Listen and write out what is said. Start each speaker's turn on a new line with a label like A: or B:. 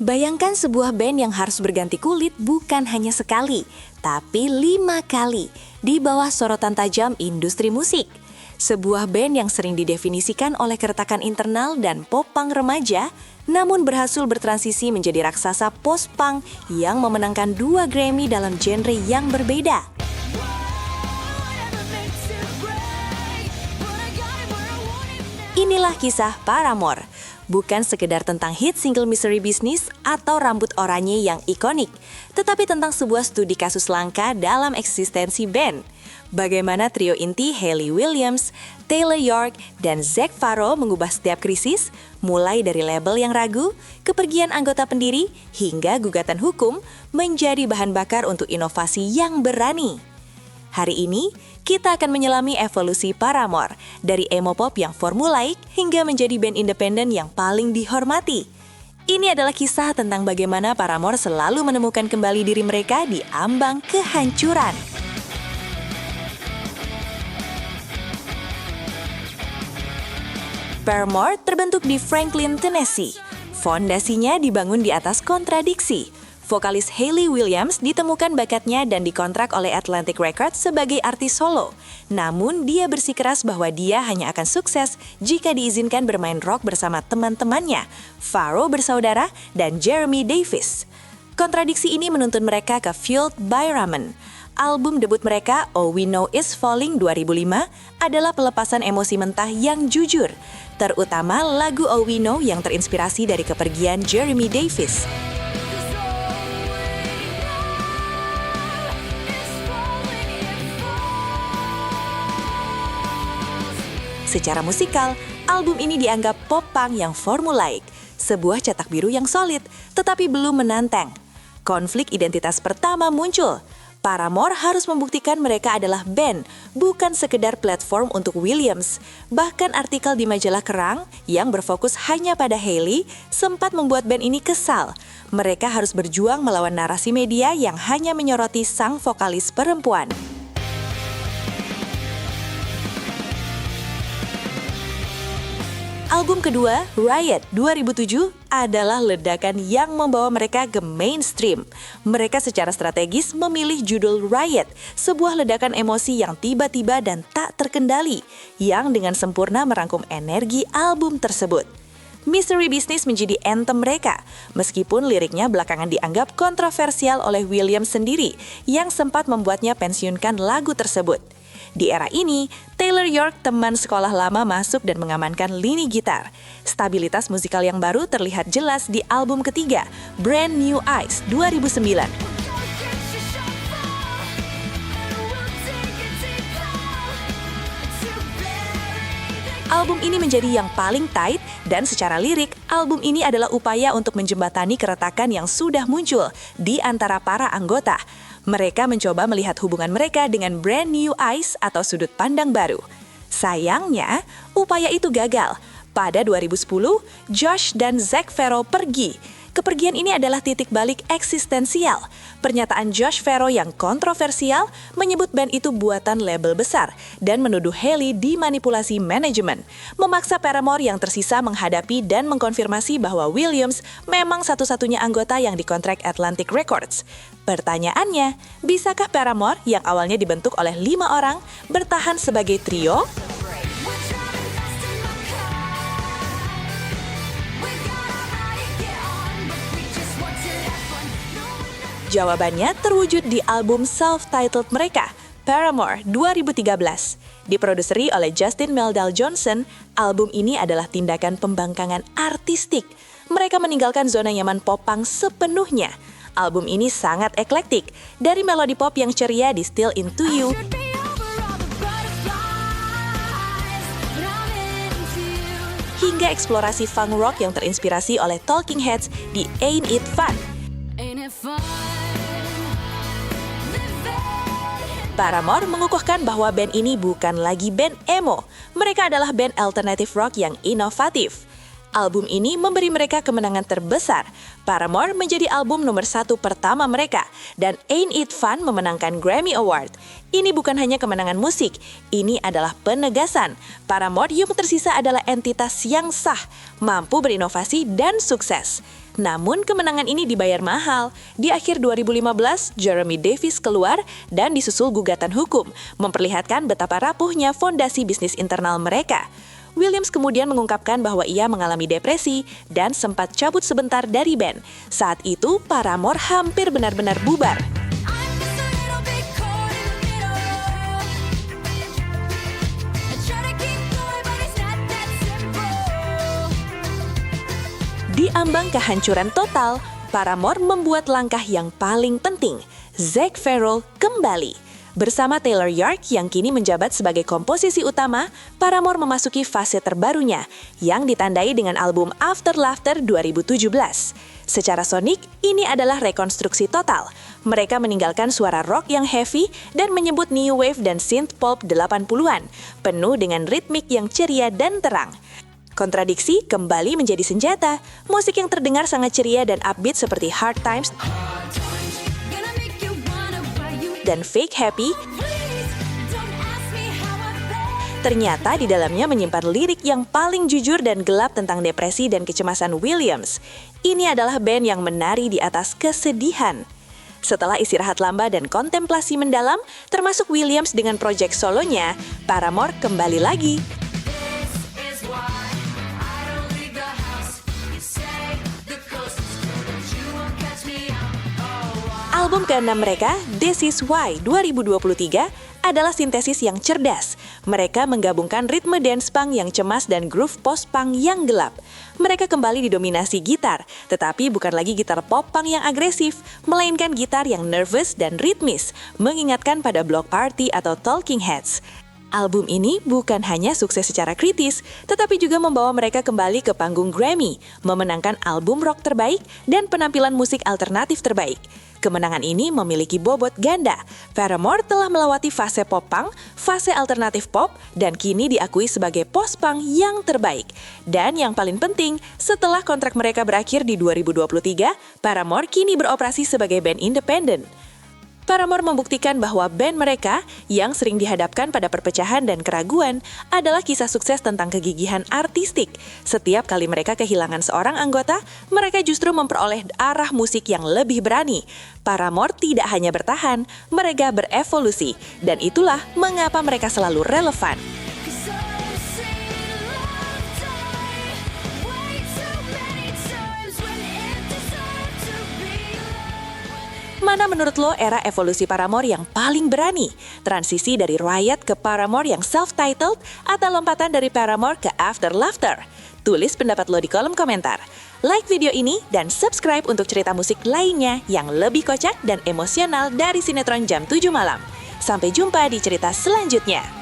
A: Bayangkan sebuah band yang harus berganti kulit bukan hanya sekali, tapi 5 kali di bawah sorotan tajam industri musik. Sebuah band yang sering didefinisikan oleh keretakan internal dan pop-punk remaja, namun berhasil bertransisi menjadi raksasa post-punk yang memenangkan 2 Grammy dalam genre yang berbeda. Inilah kisah Paramore. Bukan sekedar tentang hit single Misery Business atau rambut oranye yang ikonik, tetapi tentang sebuah studi kasus langka dalam eksistensi band. Bagaimana trio inti Hayley Williams, Taylor York, dan Zac Farro mengubah setiap krisis, mulai dari label yang ragu, kepergian anggota pendiri, hingga gugatan hukum, menjadi bahan bakar untuk inovasi yang berani. Hari ini, kita akan menyelami evolusi Paramore dari emo pop yang formulaik hingga menjadi band independen yang paling dihormati. Ini adalah kisah tentang bagaimana Paramore selalu menemukan kembali diri mereka di ambang kehancuran. Paramore terbentuk di Franklin, Tennessee. Fondasinya dibangun di atas kontradiksi. Vokalis Hayley Williams ditemukan bakatnya dan dikontrak oleh Atlantic Records sebagai artis solo. Namun, dia bersikeras bahwa dia hanya akan sukses jika diizinkan bermain rock bersama teman-temannya, Farro bersaudara dan Jeremy Davis. Kontradiksi ini menuntun mereka ke Fueled by Ramen. Album debut mereka, All We Know Is Falling 2005, adalah pelepasan emosi mentah yang jujur, terutama lagu All We Know yang terinspirasi dari kepergian Jeremy Davis. Secara musikal, album ini dianggap pop-punk yang formulaik, sebuah cetak biru yang solid, tetapi belum menantang. Konflik identitas pertama muncul. Paramore harus membuktikan mereka adalah band, bukan sekedar platform untuk Williams. Bahkan artikel di majalah Kerrang yang berfokus hanya pada Hayley sempat membuat band ini kesal. Mereka harus berjuang melawan narasi media yang hanya menyoroti sang vokalis perempuan. Album kedua, Riot 2007, adalah ledakan yang membawa mereka ke mainstream. Mereka secara strategis memilih judul Riot, sebuah ledakan emosi yang tiba-tiba dan tak terkendali, yang dengan sempurna merangkum energi album tersebut. Misery Business menjadi anthem mereka, meskipun liriknya belakangan dianggap kontroversial oleh Williams sendiri, yang sempat membuatnya pensiunkan lagu tersebut. Di era ini, Taylor York, teman sekolah lama, masuk dan mengamankan lini gitar. Stabilitas musikal yang baru terlihat jelas di album ketiga, Brand New Eyes 2009. Album ini menjadi yang paling tight dan secara lirik, album ini adalah upaya untuk menjembatani keretakan yang sudah muncul di antara para anggota. Mereka mencoba melihat hubungan mereka dengan Brand New Eyes atau sudut pandang baru. Sayangnya, upaya itu gagal. Pada 2010, Josh dan Zac Farro pergi. Kepergian ini adalah titik balik eksistensial. Pernyataan Josh Farro yang kontroversial menyebut band itu buatan label besar dan menuduh Hayley dimanipulasi manajemen, memaksa Paramore yang tersisa menghadapi dan mengkonfirmasi bahwa Williams memang satu-satunya anggota yang dikontrak Atlantic Records. Pertanyaannya, bisakah Paramore yang awalnya dibentuk oleh 5 orang bertahan sebagai trio? Jawabannya terwujud di album self-titled mereka, Paramore 2013. Diproduseri oleh Justin Meldal Johnson, album ini adalah tindakan pembangkangan artistik. Mereka meninggalkan zona nyaman pop-punk sepenuhnya. Album ini sangat eklektik, dari melodi pop yang ceria di Still Into You, hingga eksplorasi funk rock yang terinspirasi oleh Talking Heads di Ain't It Fun. Paramore mengukuhkan bahwa band ini bukan lagi band emo. Mereka adalah band alternative rock yang inovatif. Album ini memberi mereka kemenangan terbesar. Paramore menjadi album nomor 1 pertama mereka, dan Ain't It Fun memenangkan Grammy Award. Ini bukan hanya kemenangan musik, ini adalah penegasan. Paramore yang tersisa adalah entitas yang sah, mampu berinovasi dan sukses. Namun kemenangan ini dibayar mahal. Di akhir 2015, Jeremy Davis keluar dan disusul gugatan hukum, memperlihatkan betapa rapuhnya fondasi bisnis internal mereka. Williams kemudian mengungkapkan bahwa ia mengalami depresi dan sempat cabut sebentar dari band. Saat itu, Paramore hampir benar-benar bubar. Di ambang kehancuran total, Paramore membuat langkah yang paling penting. Zac Farrell kembali. Bersama Taylor York yang kini menjabat sebagai komposisi utama, Paramore memasuki fase terbarunya yang ditandai dengan album After Laughter 2017. Secara sonik, ini adalah rekonstruksi total. Mereka meninggalkan suara rock yang heavy dan menyebut new wave dan synth pop 80-an, penuh dengan ritmik yang ceria dan terang. Kontradiksi kembali menjadi senjata. Musik yang terdengar sangat ceria dan upbeat seperti Hard Times dan Fake Happy, ternyata di dalamnya menyimpan lirik yang paling jujur dan gelap tentang depresi dan kecemasan Williams. Ini adalah band yang menari di atas kesedihan. Setelah istirahat lama dan kontemplasi mendalam, termasuk Williams dengan proyek solonya, Paramore kembali lagi. Album ke-6 mereka, This Is Why 2023, adalah sintesis yang cerdas. Mereka menggabungkan ritme dance punk yang cemas dan groove post-punk yang gelap. Mereka kembali didominasi gitar, tetapi bukan lagi gitar pop-punk yang agresif, melainkan gitar yang nervous dan ritmis, mengingatkan pada Bloc Party atau Talking Heads. Album ini bukan hanya sukses secara kritis, tetapi juga membawa mereka kembali ke panggung Grammy, memenangkan album rock terbaik dan penampilan musik alternatif terbaik. Kemenangan ini memiliki bobot ganda. Paramore telah melewati fase pop-punk, fase alternatif pop, dan kini diakui sebagai post-punk yang terbaik. Dan yang paling penting, setelah kontrak mereka berakhir di 2023, Paramore kini beroperasi sebagai band independen. Paramore membuktikan bahwa band mereka yang sering dihadapkan pada perpecahan dan keraguan adalah kisah sukses tentang kegigihan artistik. Setiap kali mereka kehilangan seorang anggota, mereka justru memperoleh arah musik yang lebih berani. Paramore tidak hanya bertahan, mereka berevolusi. Dan itulah mengapa mereka selalu relevan. Mana menurut lo era evolusi Paramore yang paling berani? Transisi dari Riot ke Paramore yang self-titled atau lompatan dari Paramore ke After Laughter? Tulis pendapat lo di kolom komentar. Like video ini dan subscribe untuk cerita musik lainnya yang lebih kocak dan emosional dari sinetron jam 7 malam. Sampai jumpa di cerita selanjutnya.